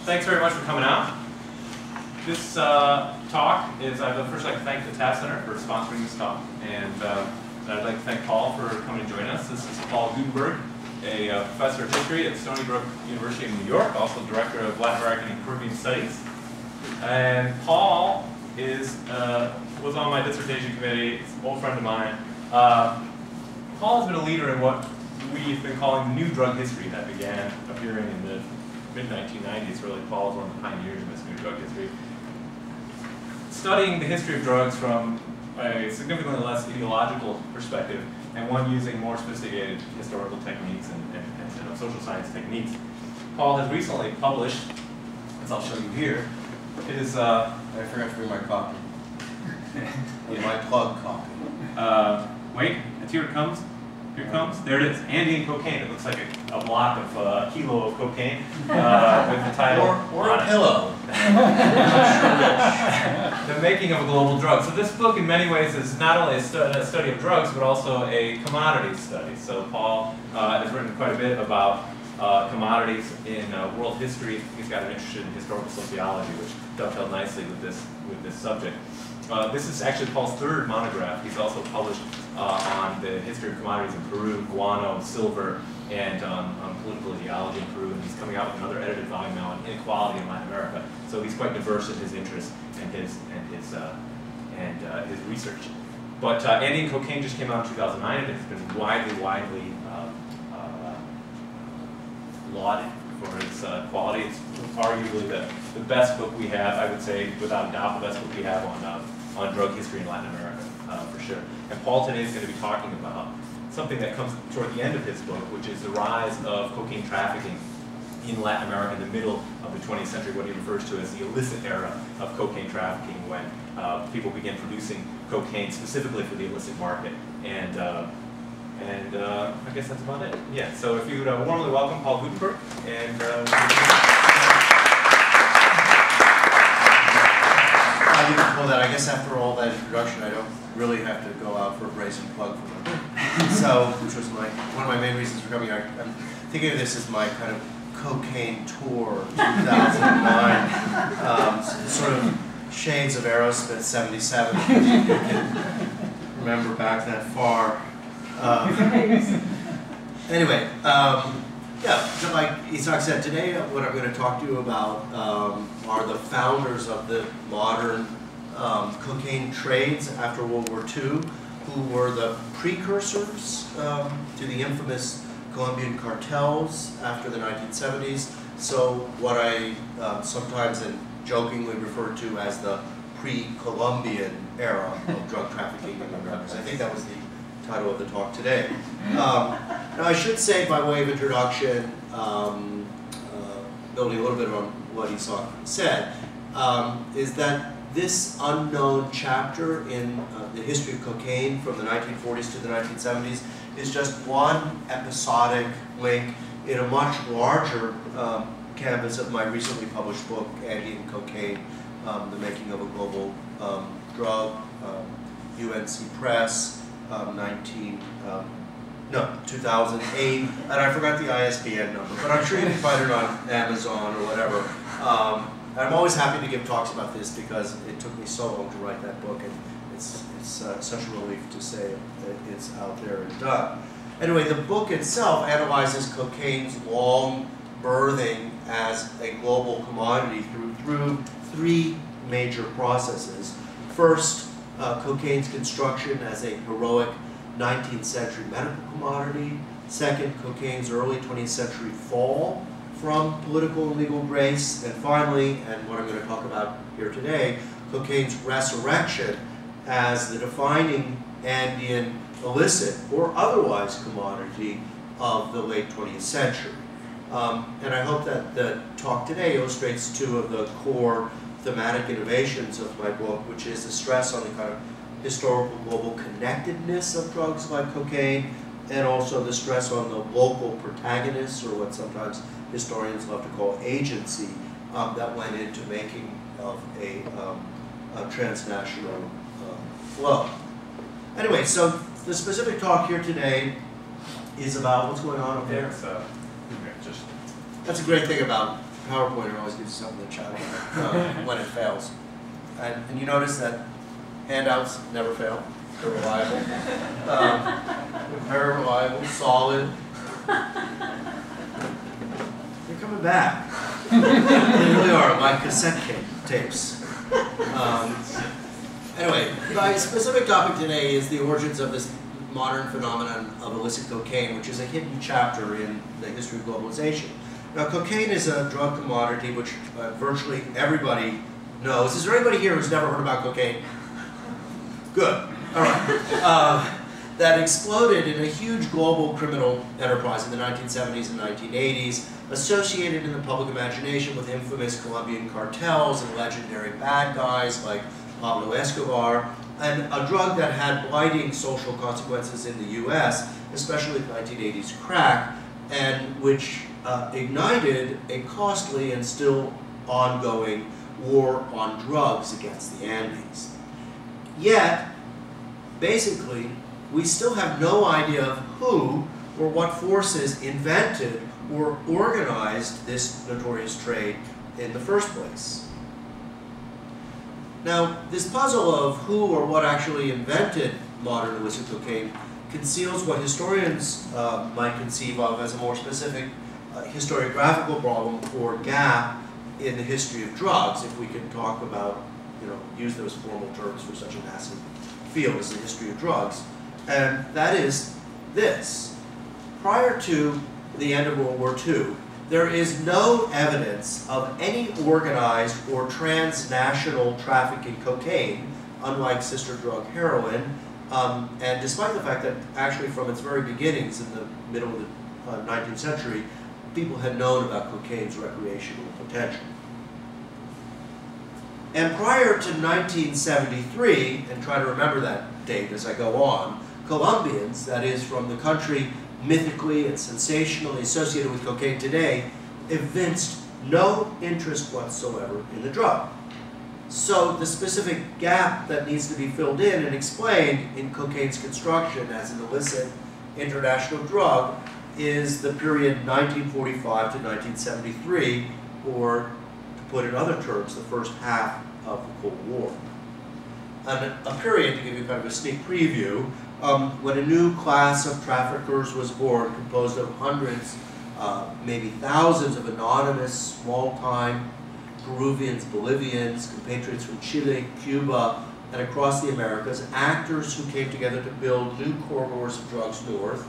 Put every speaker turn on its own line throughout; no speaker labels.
thanks very much for coming out. This talk is, I'd first like to thank the Taft Center for sponsoring this talk, and I'd like to thank Paul for coming to join us. This is Paul Gootemberg, a professor of history at Stony Brook University in New York, also director of Latin American and Caribbean Studies. And Paul was on my dissertation committee. He's an old friend of mine. Paul has been a leader in what we've been calling the new drug history that began appearing in the mid-1990s. Really, Paul is one of the pioneers of this new drug history. Studying the history of drugs from a significantly less ideological perspective, and one using more sophisticated historical techniques and social science techniques. Paul has recently published, as I'll show you here, his...
I forgot to bring my copy. My plug copy.
Wait, here it comes. Here it comes. There it is. Andean cocaine. It looks like a block of a kilo of cocaine with the title
or a pillow.
The Making of a Global Drug. So this book, in many ways, is not only a study of drugs, but also a commodities study. So Paul has written quite a bit about commodities in world history. He's got an interest in historical sociology, which dovetailed nicely with this subject. This is actually Paul's third monograph. He's also published on the history of commodities in Peru, guano, silver, and on political ideology in Peru. And he's coming out with another edited volume now on inequality in Latin America. So he's quite diverse in his interests and his research. But Andean cocaine just came out in 2009, and it's been widely lauded for its quality. It's arguably the best book we have, I would say, without a doubt, the best book we have on drug history in Latin America, for sure. And Paul today is going to be talking about something that comes toward the end of his book, which is the rise of cocaine trafficking in Latin America in the middle of the 20th century, what he refers to as the illicit era of cocaine trafficking, when people began producing cocaine specifically for the illicit market. And I guess that's about it. Yeah, so if you would warmly welcome Paul Gootemberg. And
I guess after all that introduction, I don't really have to go out for a brazen plug for my book. So, which was one of my main reasons for coming out. I'm thinking of this as my kind of cocaine tour 2009, sort of shades of Aerosmith 77. You can remember back that far. Anyway, yeah, so like Isak said, today what I'm going to talk to you about are the founders of the modern cocaine trades after World War II, who were the precursors to the infamous Colombian cartels after the 1970s. So what I sometimes and jokingly refer to as the pre-Colombian era of drug trafficking in America. I think that was the title of the talk today. Now I should say, by way of introduction, building a little bit on what Isak said, is that this unknown chapter in the history of cocaine from the 1940s to the 1970s is just one episodic link in a much larger canvas of my recently published book, Andean Cocaine, The Making of a Global Drug, UNC Press, 2008, and I forgot the ISBN number, but I'm sure you can find it on Amazon or whatever. I'm always happy to give talks about this because it took me so long to write that book, and it's such a relief to say that it's out there and done. Anyway, the book itself analyzes cocaine's long birthing as a global commodity through three major processes. First, cocaine's construction as a heroic 19th century medical commodity. Second, cocaine's early 20th century fall from political and legal grace. And finally, and what I'm going to talk about here today, cocaine's resurrection as the defining Andean illicit or otherwise commodity of the late 20th century. And I hope that the talk today illustrates two of the core thematic innovations of my book, which is the stress on the kind of historical global connectedness of drugs like cocaine, and also the stress on the local protagonists, or what sometimes historians love to call agency, that went into making of a transnational flow. Anyway, so the specific talk here today is about what's going on up there.
Just
That's a great thing about PowerPoint always gives you something to chat about when it fails. And you notice that handouts never fail. They're reliable. They're very reliable, solid. They're coming back. They really are, my cassette tapes. Anyway, my specific topic today is the origins of this modern phenomenon of illicit cocaine, which is a hidden chapter in the history of globalization. Now, cocaine is a drug commodity which virtually everybody knows. Is there anybody here who's never heard about cocaine? Good. All right. That exploded in a huge global criminal enterprise in the 1970s and 1980s, associated in the public imagination with infamous Colombian cartels and legendary bad guys like Pablo Escobar, and a drug that had blighting social consequences in the US, especially the 1980s crack, and which ignited a costly and still ongoing war on drugs against the Andes. Yet, basically, we still have no idea of who or what forces invented or organized this notorious trade in the first place. Now, this puzzle of who or what actually invented modern illicit cocaine conceals what historians might conceive of as a more specific historiographical problem or gap in the history of drugs, if we can talk about, use those formal terms for such a massive field as the history of drugs. And that is this. Prior to the end of World War II, there is no evidence of any organized or transnational traffic in cocaine, unlike sister drug heroin, and despite the fact that actually from its very beginnings in the middle of the 19th century, people had known about cocaine's recreational potential. And prior to 1973, and try to remember that date as I go on, Colombians, that is from the country mythically and sensationally associated with cocaine today, evinced no interest whatsoever in the drug. So the specific gap that needs to be filled in and explained in cocaine's construction as an illicit international drug is the period 1945 to 1973, or to put in other terms, the first half of the Cold War. And a period, to give you kind of a sneak preview, when a new class of traffickers was born, composed of hundreds, maybe thousands of anonymous, small-time Peruvians, Bolivians, compatriots from Chile, Cuba, and across the Americas, actors who came together to build new corridors of drugs north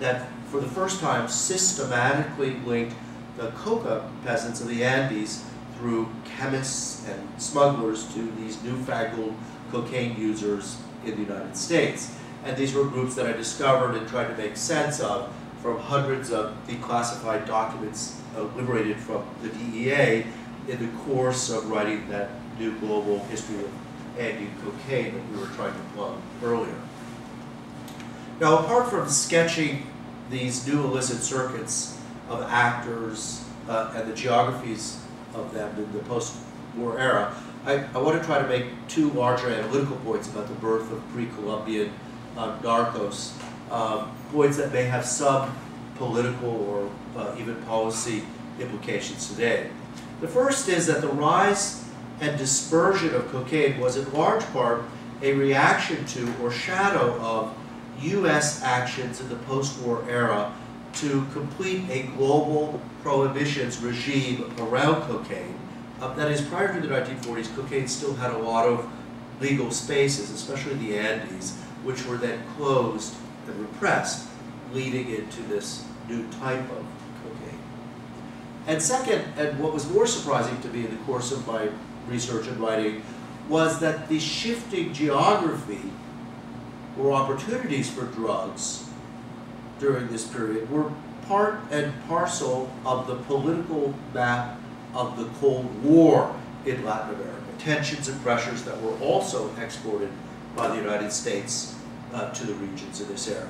that, for the first time, systematically linked the coca peasants of the Andes through chemists and smugglers to these newfangled cocaine users in the United States. And these were groups that I discovered and tried to make sense of from hundreds of declassified documents liberated from the DEA in the course of writing that new global history of Andean cocaine that we were trying to plug earlier. Now, apart from sketching these new illicit circuits of actors and the geographies of them in the post-war era, I want to try to make two larger analytical points about the birth of pre-Columbian narcos, points that may have some political or even policy implications today. The first is that the rise and dispersion of cocaine was in large part a reaction to or shadow of U.S. actions in the post-war era to complete a global prohibitions regime around cocaine. That is, prior to the 1940s, cocaine still had a lot of legal spaces, especially the Andes, which were then closed and repressed, leading into this new type of cocaine. And second, and what was more surprising to me in the course of my research and writing, was that the shifting geography or opportunities for drugs during this period were part and parcel of the political map of the Cold War in Latin America, tensions and pressures that were also exported by the United States to the regions in this era.